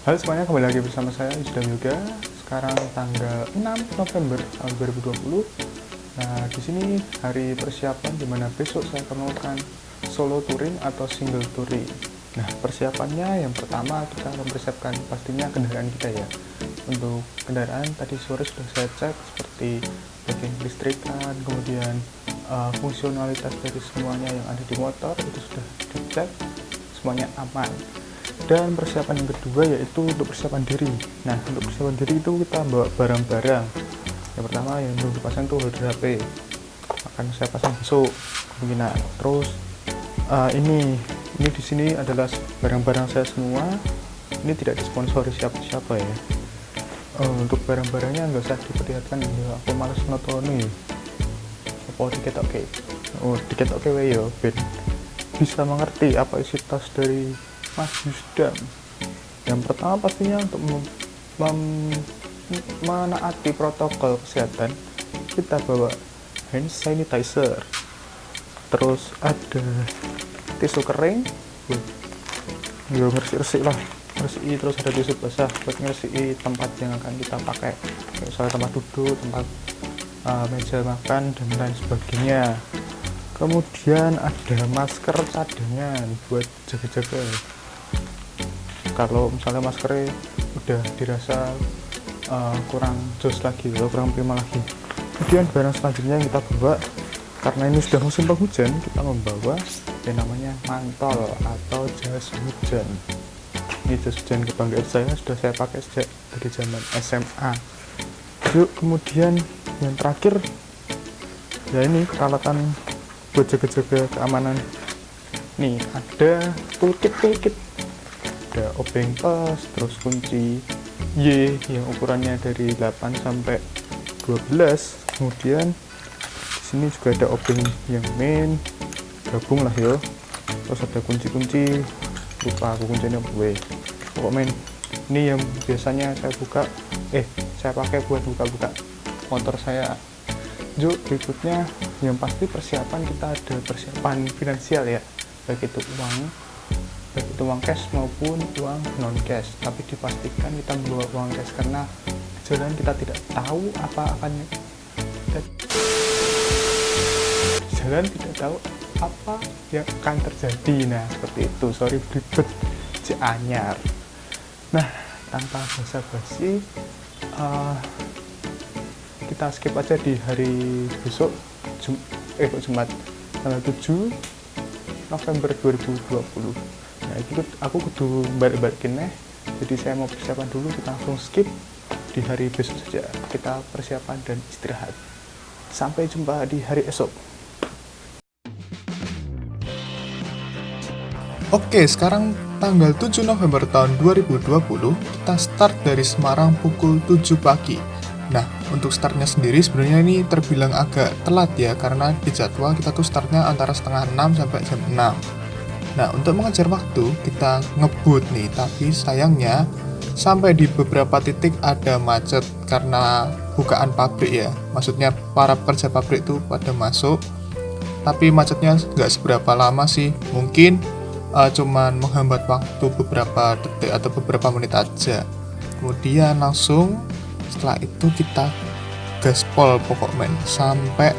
Halo semuanya, kembali lagi bersama saya Isdam Yoga. Sekarang tanggal 6 November tahun 2020. Nah, di sini hari persiapan dimana besok saya akan melakukan solo touring atau single touring. Nah, persiapannya yang pertama kita mempersiapkan pastinya kendaraan kita ya. Untuk kendaraan tadi sore sudah saya cek seperti bagian listrikan, kemudian fungsionalitas dari semuanya yang ada di motor itu sudah dicek, semuanya aman. Dan persiapan yang kedua yaitu untuk persiapan diri. Nah, untuk persiapan diri itu kita bawa barang-barang. Yang pertama yang belum dipasang itu holder HP, akan saya pasang besok kemungkinan. Terus ini di sini adalah barang-barang saya semua. Ini tidak disponsori siapa-siapa ya. Untuk barang-barangnya nggak usah diperlihatkan ya, aku males notoni. Apa diketok diketok ya, ben bisa mengerti apa isi tas dari Mas Yusdam. Yang pertama pastinya untuk menaati protokol kesehatan, kita bawa hand sanitizer, terus ada tisu kering, ya ngersih-ngersih lah, ngersih, terus ada tisu basah buat ngersih tempat yang akan kita pakai, kayak misalnya tempat duduk, tempat meja makan dan lain sebagainya. Kemudian ada masker cadangan buat jaga-jaga kalau misalnya maskernya udah dirasa kurang jos lagi atau kurang prima lagi. Kemudian barang selanjutnya yang kita bawa, karena ini sudah musim penghujan, kita membawa yang namanya mantol atau jas hujan. Ini jas hujan kebanggaan saya, sudah saya pakai sejak dari zaman SMA. Yuk, kemudian yang terakhir ya ini peralatan buat jaga-jaga keamanan. Nih ada toolkit, ada obeng pas, terus kunci Y yang ukurannya dari 8 sampai 12. Kemudian di sini juga ada obeng yang main, gabung lah yo. Terus ada kunci-kunci, lupa aku kuncinya pokok main. Ini yang biasanya saya pakai buat buka-buka motor saya. Yuk, berikutnya yang pasti persiapan, kita ada persiapan finansial ya, baik itu uang cash maupun uang non cash, tapi dipastikan kita membawa uang cash karena jalan kita tidak tahu apa yang akan terjadi. Nah, seperti itu, sorry ribet anyar. Nah, tanpa basa-basi kita skip aja di hari besok, Jumat tanggal 7 November 2020. Nah, itu aku kudu balik-balikin jadi saya mau persiapan dulu, kita langsung skip di hari besok saja, kita persiapan dan istirahat. Sampai jumpa di hari esok. Oke, sekarang tanggal 7 November tahun 2020, kita start dari Semarang pukul 7 pagi. Nah, untuk startnya sendiri sebenarnya ini terbilang agak telat ya, karena di jadwal kita tuh startnya antara setengah 6 sampai jam 6. Nah, untuk mengejar waktu, kita ngebut nih, tapi sayangnya sampai di beberapa titik ada macet karena bukaan pabrik ya. Maksudnya para pekerja pabrik itu pada masuk, tapi macetnya nggak seberapa lama sih, mungkin cuman menghambat waktu beberapa detik atau beberapa menit aja. Kemudian langsung setelah itu kita gaspol pokoknya sampai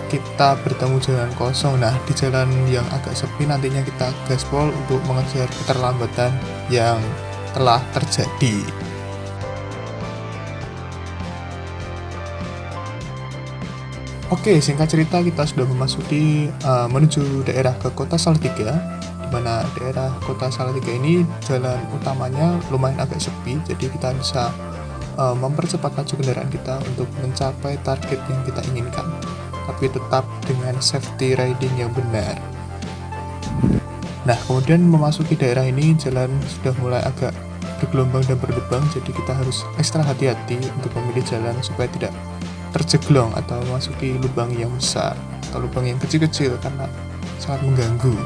kita bertemu jalan kosong. Nah, di jalan yang agak sepi nantinya kita gaspol untuk mengejar keterlambatan yang telah terjadi. Oke, singkat cerita kita sudah memasuki menuju daerah ke kota Salatiga, di mana daerah kota Salatiga ini jalan utamanya lumayan agak sepi, jadi kita bisa mempercepat laju kendaraan kita untuk mencapai target yang kita inginkan, tapi tetap dengan safety riding yang benar. Nah, kemudian memasuki daerah ini jalan sudah mulai agak bergelombang dan berlubang, jadi kita harus ekstra hati-hati untuk memilih jalan supaya tidak terjeglong atau memasuki lubang yang besar atau lubang yang kecil-kecil karena sangat mengganggu.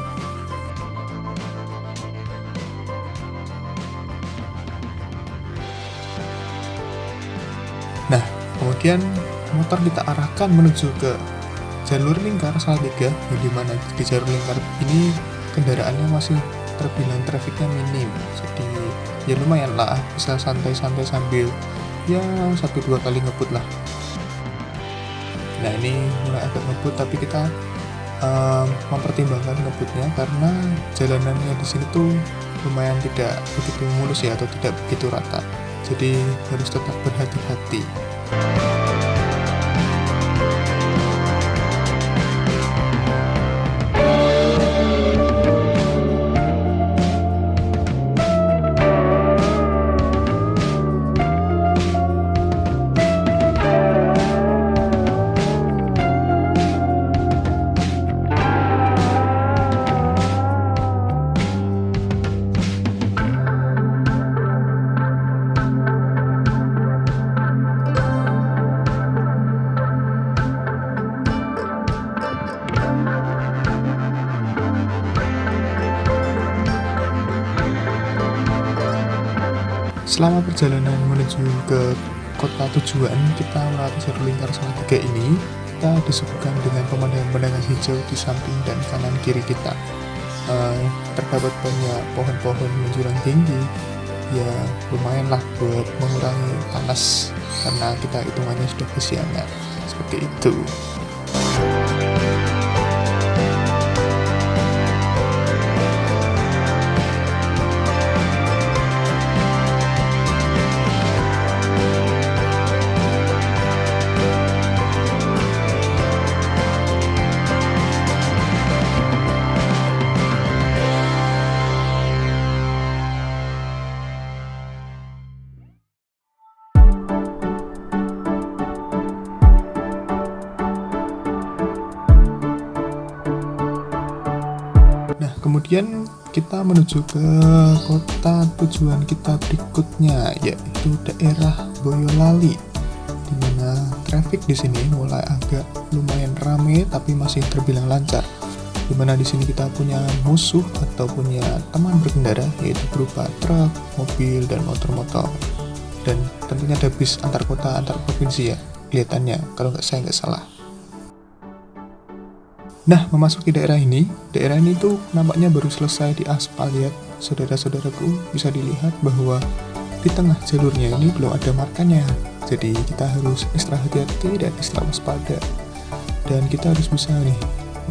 Nah, kemudian motor kita arahkan menuju ke jalur lingkar Salatiga, yang dimana di jalur lingkar ini kendaraannya masih terbilang trafiknya minim, jadi ya lumayan lah, bisa santai-santai sambil ya 1-2 kali ngebut lah. Nah ini mulai agak ngebut, tapi kita mempertimbangkan ngebutnya karena jalanannya di sini tuh lumayan tidak begitu mulus ya, atau tidak begitu rata, jadi harus tetap berhati-hati. Selama perjalanan menuju ke kota tujuan, kita melewati jalur lingkar Salatiga ini, kita disuguhkan dengan pemandangan hijau di samping dan kanan kiri kita. Terdapat banyak pohon-pohon menjulang tinggi, ya lumayan lah buat mengurangi panas, karena kita hitungannya sudah kesiangan, seperti itu. Kemudian kita menuju ke kota tujuan kita berikutnya, yaitu daerah Boyolali, di mana traffic di sini mulai agak lumayan ramai tapi masih terbilang lancar. Di mana di sini kita punya musuh atau punya teman berkendara, yaitu berupa truk, mobil, dan motor-motor. Dan tentunya ada bis antar kota, antar provinsi ya, kelihatannya kalau saya nggak salah. Nah, memasuki daerah ini tuh nampaknya baru selesai di aspal ya, saudara-saudaraku. Bisa dilihat bahwa di tengah jalurnya ini belum ada markanya, jadi kita harus ekstra hati-hati dan ekstra waspada. Dan kita harus bisa nih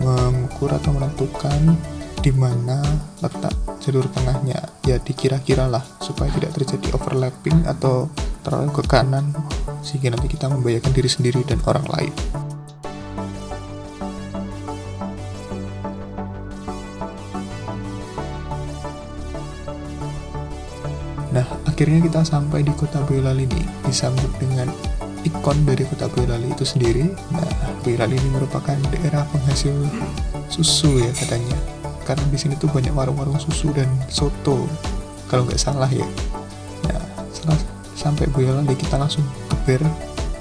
mengukur atau menentukan di mana letak jalur tengahnya, ya dikira-kira lah, supaya tidak terjadi overlapping atau terlalu ke kanan, sehingga nanti kita membahayakan diri sendiri dan orang lain. Nah, akhirnya kita sampai di kota Boyolali ini, disambut dengan ikon dari kota Boyolali itu sendiri. Nah, Boyolali ini merupakan daerah penghasil susu ya katanya, karena di sini tuh banyak warung-warung susu dan soto, kalau nggak salah ya. Nah, setelah sampai Boyolali, kita langsung geber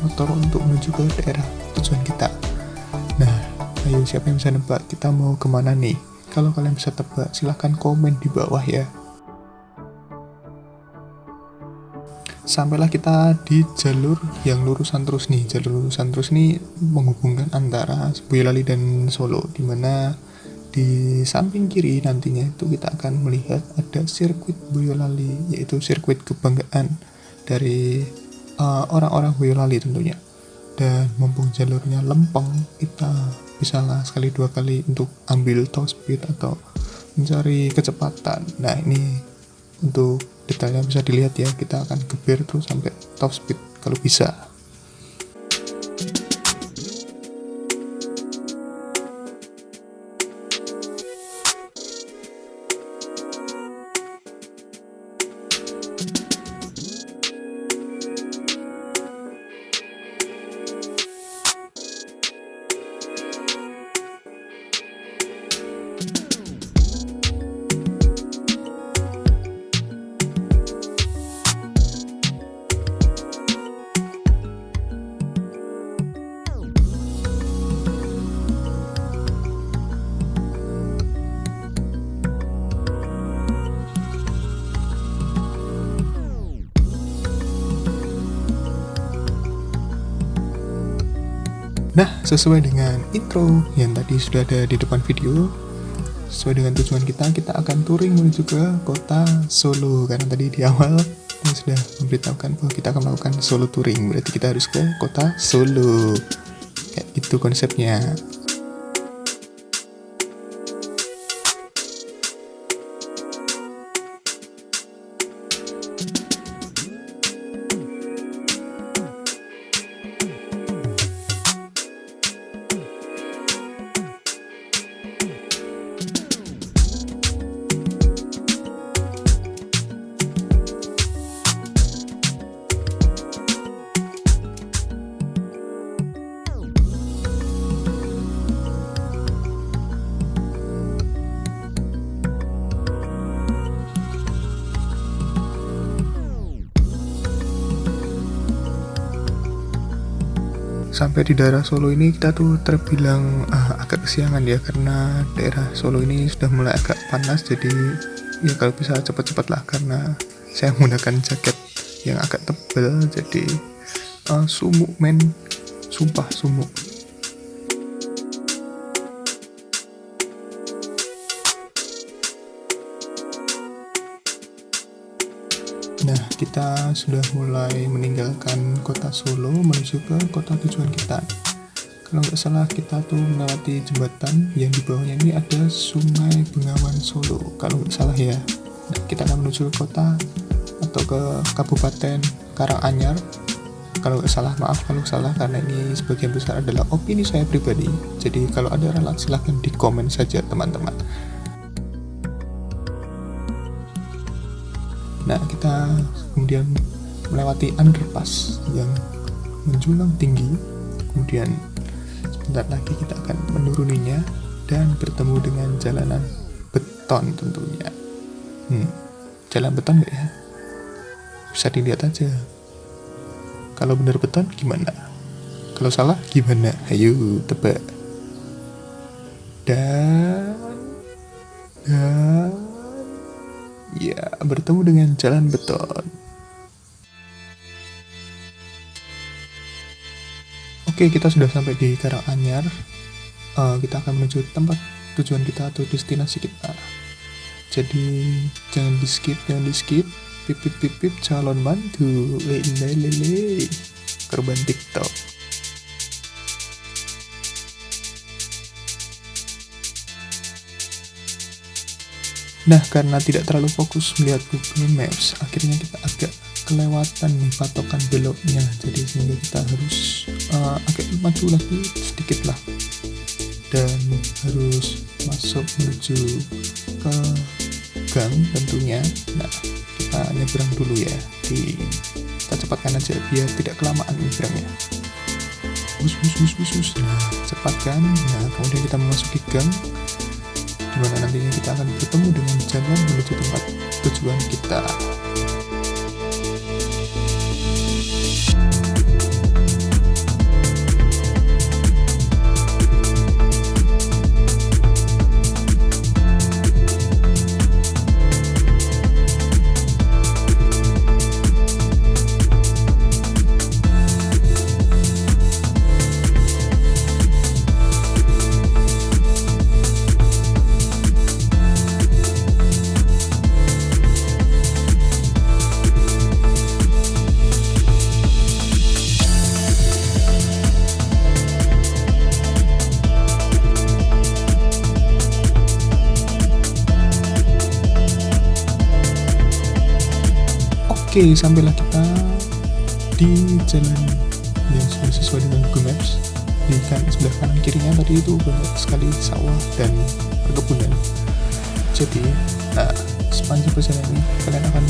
motor untuk menuju ke daerah tujuan kita. Nah, ayo siapa yang bisa nebak kita mau kemana nih? Kalau kalian bisa tebak, silahkan komen di bawah ya. Sampailah kita di jalur yang lurusan terus nih. Jalur lurusan terus nih menghubungkan antara Boyolali dan Solo, dimana di samping kiri nantinya itu kita akan melihat ada sirkuit Boyolali, yaitu sirkuit kebanggaan dari orang-orang Boyolali tentunya. Dan mumpung jalurnya lempeng, kita bisalah sekali dua kali untuk ambil top speed atau mencari kecepatan. Nah, ini untuk detailnya bisa dilihat ya, kita akan geber terus sampai top speed kalau bisa. Nah, sesuai dengan intro yang tadi sudah ada di depan video, sesuai dengan tujuan kita akan touring menuju ke kota Solo. Karena tadi di awal kita sudah memberitahukan bahwa kita akan melakukan solo touring, berarti kita harus ke kota Solo. Kayak itu konsepnya. Sampai di daerah Solo ini kita tuh terbilang agak kesiangan ya, karena daerah Solo ini sudah mulai agak panas. Jadi ya kalau bisa cepat-cepat lah, karena saya menggunakan jaket yang agak tebal, jadi sumuk men, sumpah sumuk. Nah, kita sudah mulai meninggalkan kota Solo menuju ke kota tujuan kita. Kalau nggak salah kita tuh melewati jembatan yang di bawahnya ini ada Sungai Bengawan Solo. Kalau nggak salah ya. Nah, kita akan menuju ke kota atau ke Kabupaten Karanganyar. Kalau nggak salah, maaf kalau salah, karena ini sebagian besar adalah opini saya pribadi. Jadi kalau ada ralat silahkan di komen saja teman-teman. Nah, kita kemudian melewati underpass yang menjulang tinggi. Kemudian sebentar lagi kita akan menuruninya dan bertemu dengan jalanan beton tentunya. Jalan beton nggak ya? Bisa dilihat aja. Kalau benar beton gimana? Kalau salah gimana? Ayo tebak. Dan ya, bertemu dengan jalan beton. Oke, kita sudah sampai di Karanganyar. Kita akan menuju tempat tujuan kita atau destinasi kita. Jadi jangan di skip. Pip pip pip pip, calon mantu. Lele. Korban TikTok. Nah, karena tidak terlalu fokus melihat Google Maps, akhirnya kita agak kelewatan nih patokan beloknya. Jadi sehingga kita harus agak maju lagi sedikit lah, dan harus masuk menuju ke gang tentunya. Nah, kita nyebrang dulu ya. Kita cepatkan aja biar tidak kelamaan nyebrangnya. Nah, cepatkan. Nah, kemudian kita memasuki gang, dimana nantinya kita akan bertemu dengan jalan menuju tempat tujuan kita. Oke, sampailah kita di jalan yang sudah sesuai dengan Google Maps. Di sebelah kanan kirinya tadi itu banyak sekali sawah dan perkebunan. Jadi, sepanjang perjalanan ini kalian akan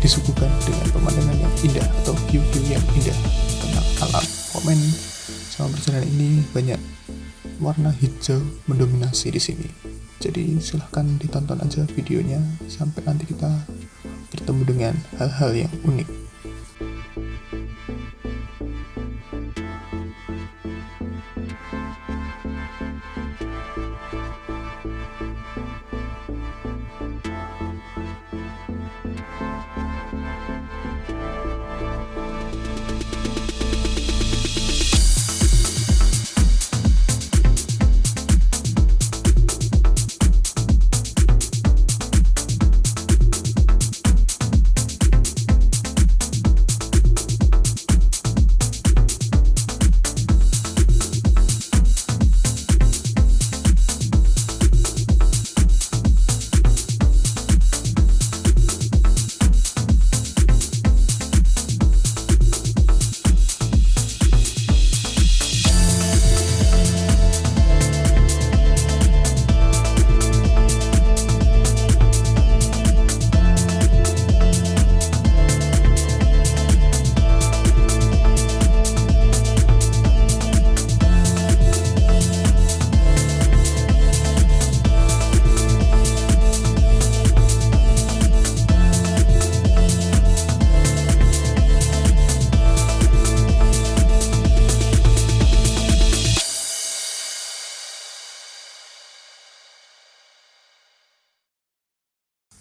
disuguhkan dengan pemandangan yang indah atau view-view yang indah tentang alam. Komen sama perjalanan ini banyak warna hijau mendominasi di sini. Jadi silahkan ditonton aja videonya sampai nanti kita bertemu dengan hal-hal yang unik.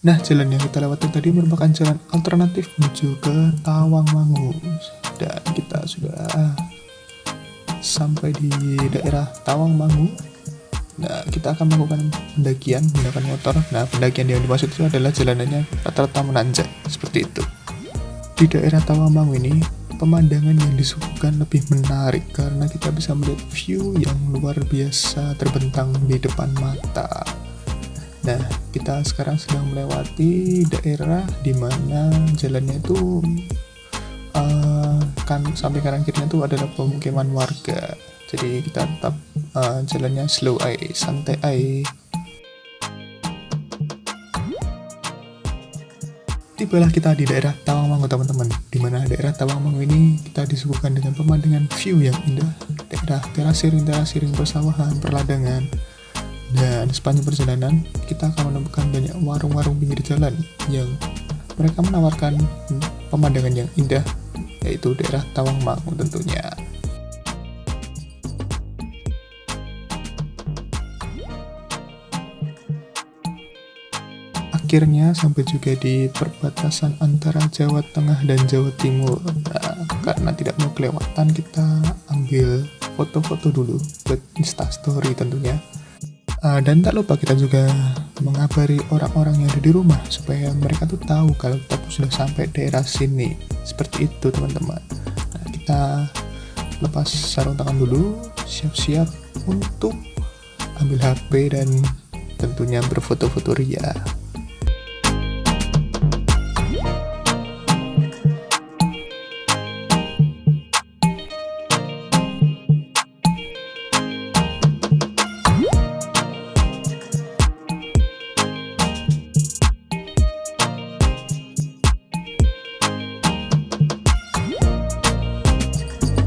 Nah, jalan yang kita lewati tadi merupakan jalan alternatif menuju ke Tawangmangu. Dan kita sudah sampai di daerah Tawangmangu. Nah, kita akan melakukan pendakian menggunakan motor. Nah, pendakian yang dimaksud itu adalah jalanannya rata-rata menanjak, seperti itu. Di daerah Tawangmangu ini, pemandangan yang disuguhkan lebih menarik karena kita bisa melihat view yang luar biasa terbentang di depan mata. Nah, kita sekarang sedang melewati daerah di mana jalannya itu kan sampai kanan kirinya itu adalah pemukiman warga. Jadi kita tetap jalannya slow aja, santai aja. Tibalah kita di daerah Tawangmangu teman-teman, di mana daerah Tawangmangu ini kita disuguhkan dengan pemandangan view yang indah, daerah terasiring persawahan, perladangan. Dan sepanjang perjalanan, kita akan menemukan banyak warung-warung pinggir jalan yang mereka menawarkan pemandangan yang indah, yaitu daerah Tawangmangu tentunya. Akhirnya sampai juga di perbatasan antara Jawa Tengah dan Jawa Timur. Nah, karena tidak mau kelewatan, kita ambil foto-foto dulu buat Instastory tentunya. Dan tak lupa kita juga mengabari orang-orang yang ada di rumah supaya mereka tuh tahu kalau kita tuh sudah sampai daerah sini. Seperti itu teman-teman. Nah, kita lepas sarung tangan dulu, siap-siap untuk ambil HP dan tentunya berfoto-foto ria.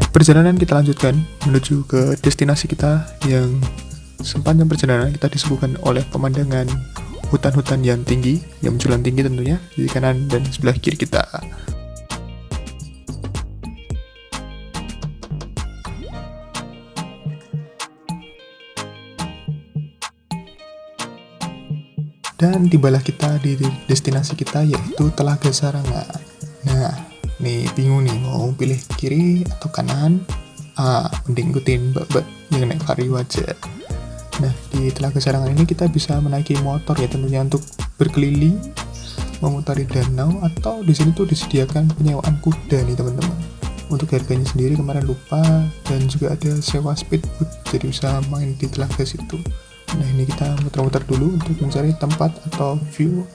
Perjalanan kita lanjutkan menuju ke destinasi kita yang sepanjang perjalanan kita disuguhkan oleh pemandangan hutan-hutan yang tinggi, yang menjulang tinggi tentunya di kanan dan sebelah kiri kita. Dan tibalah kita di destinasi kita yaitu Telaga Sarangan. Nah, nih bingung nih mau pilih kiri atau kanan. Mending ikutin mbak-mbak yang naik vario aja. Nah, di Telaga Sarangan ini kita bisa menaiki motor ya tentunya untuk berkeliling, memutari danau, atau di sini tuh disediakan penyewaan kuda nih teman-teman. Untuk harganya sendiri kemarin lupa, dan juga ada sewa speedboat, jadi bisa main di telaga situ. Nah, ini kita muter-muter dulu untuk mencari tempat atau view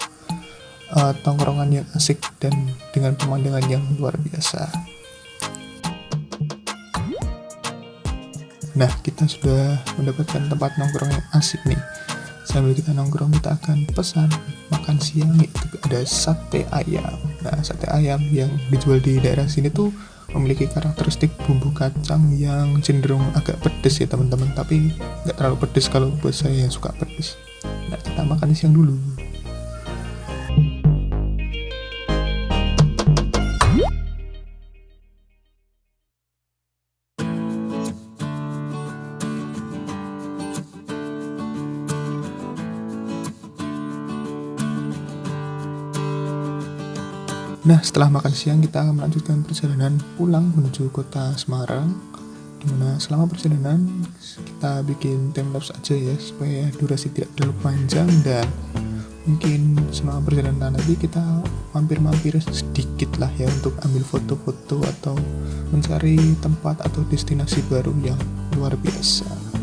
tongkrongan yang asik dan dengan pemandangan yang luar biasa. Nah, kita sudah mendapatkan tempat nongkrong yang asik nih. Sambil kita nongkrong, kita akan pesan makan siang, itu ada sate ayam. Nah, sate ayam yang dijual di daerah sini tuh memiliki karakteristik bumbu kacang yang cenderung agak pedes ya teman-teman, tapi nggak terlalu pedes kalau buat saya yang suka pedes. Nah, kita makan siang dulu. Nah, setelah makan siang kita akan melanjutkan perjalanan pulang menuju kota Semarang, dimana selama perjalanan kita bikin timelapse aja ya supaya durasi tidak terlalu panjang, dan mungkin selama perjalanan nanti kita mampir-mampir sedikit lah ya untuk ambil foto-foto atau mencari tempat atau destinasi baru yang luar biasa.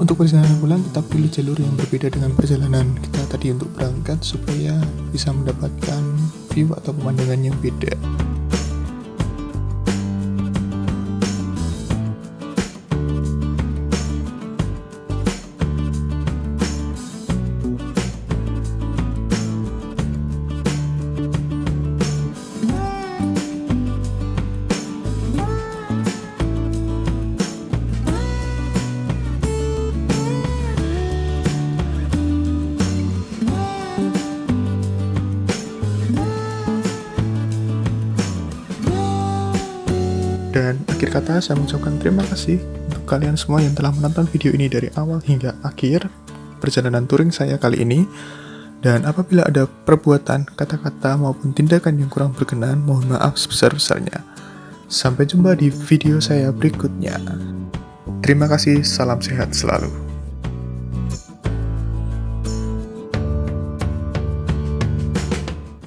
Untuk perjalanan pulang tetap pilih jalur yang berbeda dengan perjalanan kita tadi untuk berangkat supaya bisa mendapatkan view atau pemandangan yang beda. Dan akhir kata saya mengucapkan terima kasih untuk kalian semua yang telah menonton video ini dari awal hingga akhir perjalanan touring saya kali ini. Dan apabila ada perbuatan, kata-kata maupun tindakan yang kurang berkenan, mohon maaf sebesar-besarnya. Sampai jumpa di video saya berikutnya. Terima kasih, salam sehat selalu.